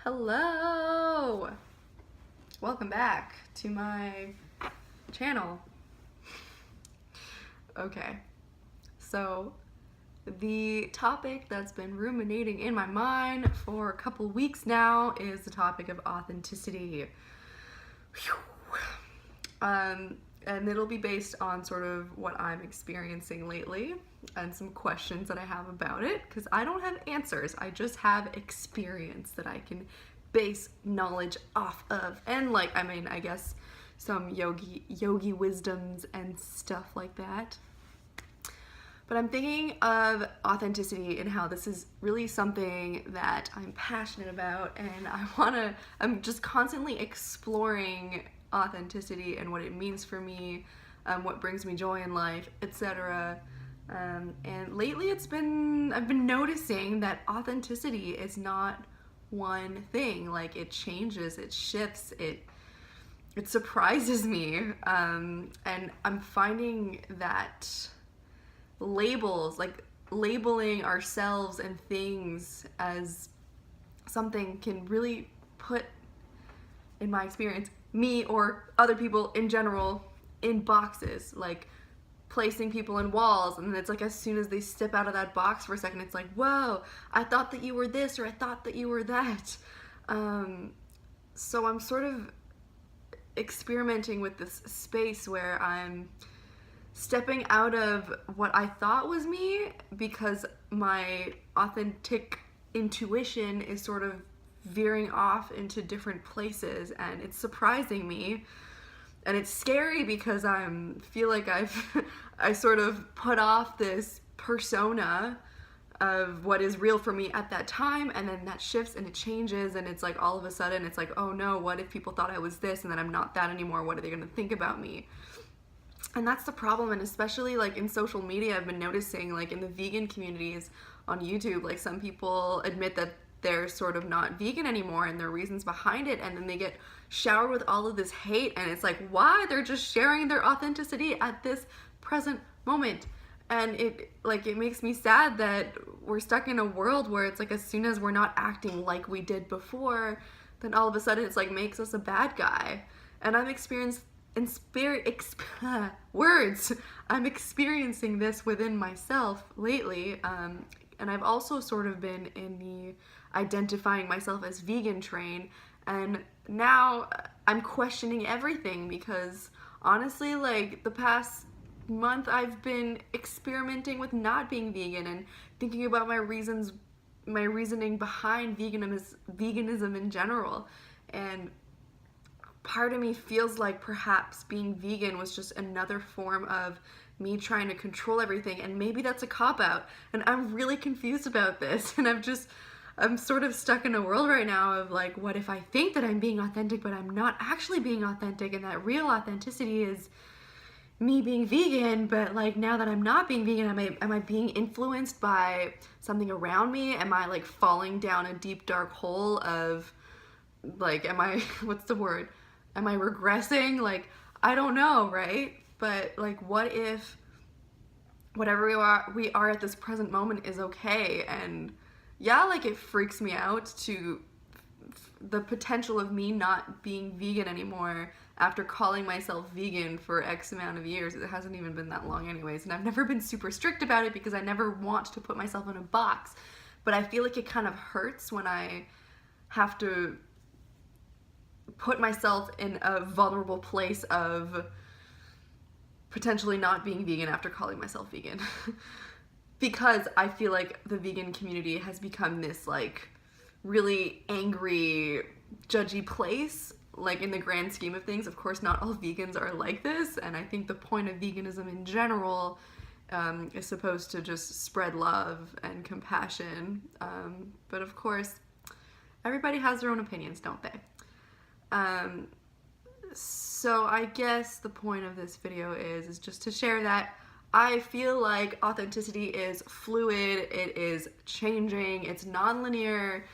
Hello! Welcome back to my channel. Okay, so the topic that's been ruminating in my mind for a couple weeks now is the topic of authenticity. And it'll be based on sort of what I'm experiencing lately and some questions that I have about it, because I don't have answers. I just have experience that I can base knowledge off of, and I guess some yogi wisdoms and stuff like that. But I'm thinking of authenticity and how this is really something that I'm passionate about, and I'm just constantly exploring authenticity and what it means for me, what brings me joy in life, etc. And lately I've been noticing that authenticity is not one thing. Like, it changes, it shifts, it surprises me, and I'm finding that labeling ourselves and things as something can really put, in my experience, me or other people in general in boxes, like placing people in walls, and then it's like as soon as they step out of that box for a second, it's like, whoa, I thought that you were this, or I thought that you were that. So I'm sort of experimenting with this space where I'm stepping out of what I thought was me, because my authentic intuition is sort of veering off into different places, and it's surprising me, and it's scary because I feel like I sort of put off this persona of what is real for me at that time, and then that shifts and it changes, and it's like all of a sudden it's like, oh no, what if people thought I was this and then I'm not that anymore? What are they gonna think about me? And that's the problem. And especially like in social media, I've been noticing, like in the vegan communities on YouTube, like some people admit that they're sort of not vegan anymore and their reasons behind it, and then they get showered with all of this hate, and it's like, why? They're just sharing their authenticity at this present moment. And it makes me sad that we're stuck in a world where it's like as soon as we're not acting like we did before, then all of a sudden it's like makes us a bad guy. And I'm experiencing this within myself lately, and I've also sort of been in the identifying myself as vegan train, and now I'm questioning everything, because honestly, like the past month I've been experimenting with not being vegan and thinking about my reasoning behind veganism in general, and part of me feels like perhaps being vegan was just another form of me trying to control everything, and maybe that's a cop-out, and I'm really confused about this, and I'm sort of stuck in a world right now of like, what if I think that I'm being authentic but I'm not actually being authentic, and that real authenticity is me being vegan, but like now that I'm not being vegan, am I being influenced by something around me? Am I like falling down a deep dark hole of like, what's the word? Am I regressing? Like, I don't know, right? But like, what if whatever we are at this present moment is okay? And yeah, like it freaks me out to the potential of me not being vegan anymore after calling myself vegan for X amount of years. It hasn't even been that long anyways, and I've never been super strict about it because I never want to put myself in a box. But I feel like it kind of hurts when I have to put myself in a vulnerable place of potentially not being vegan after calling myself vegan. Because I feel like the vegan community has become this like really angry, judgy place, like in the grand scheme of things. Of course, not all vegans are like this, and I think the point of veganism in general is supposed to just spread love and compassion, but of course everybody has their own opinions, don't they? So I guess the point of this video is just to share that I feel like authenticity is fluid, it is changing, it's non-linear,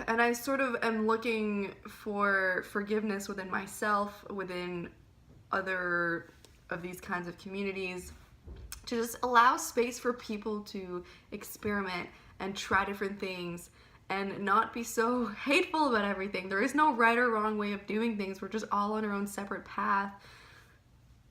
and I sort of am looking for forgiveness within myself, within other of these kinds of communities, to just allow space for people to experiment and try different things and not be so hateful about everything. There is no right or wrong way of doing things. We're just all on our own separate path,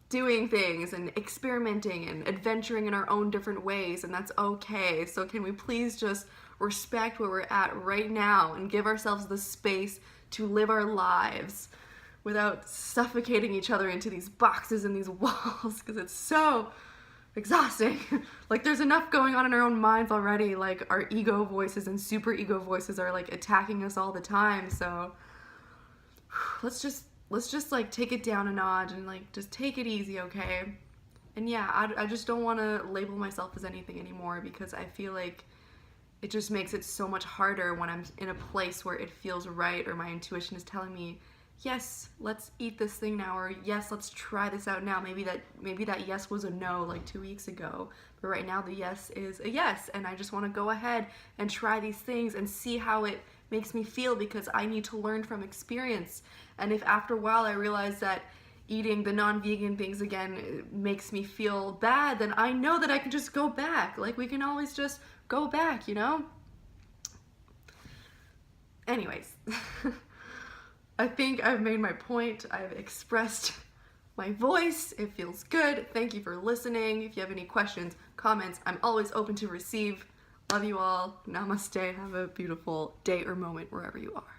doing things and experimenting and adventuring in our own different ways, and that's okay. So can we please just respect where we're at right now and give ourselves the space to live our lives without suffocating each other into these boxes and these walls, because it's so exhausting. Like, there's enough going on in our own minds already. Like, our ego voices and super ego voices are like attacking us all the time. So let's just like take it down a notch and like just take it easy, okay? And yeah, I just don't want to label myself as anything anymore, because I feel like it just makes it so much harder when I'm in a place where it feels right, or my intuition is telling me, yes, let's eat this thing now, or yes, let's try this out now. Maybe that yes was a no like 2 weeks ago, but right now the yes is a yes, and I just want to go ahead and try these things and see how it makes me feel, because I need to learn from experience. And if after a while I realize that eating the non-vegan things again makes me feel bad, then I know that I can just go back. Like, we can always just go back, you know? Anyways, I think I've made my point. I've expressed my voice. It feels good. Thank you for listening. If you have any questions, comments, I'm always open to receive. Love you all. Namaste. Have a beautiful day or moment wherever you are.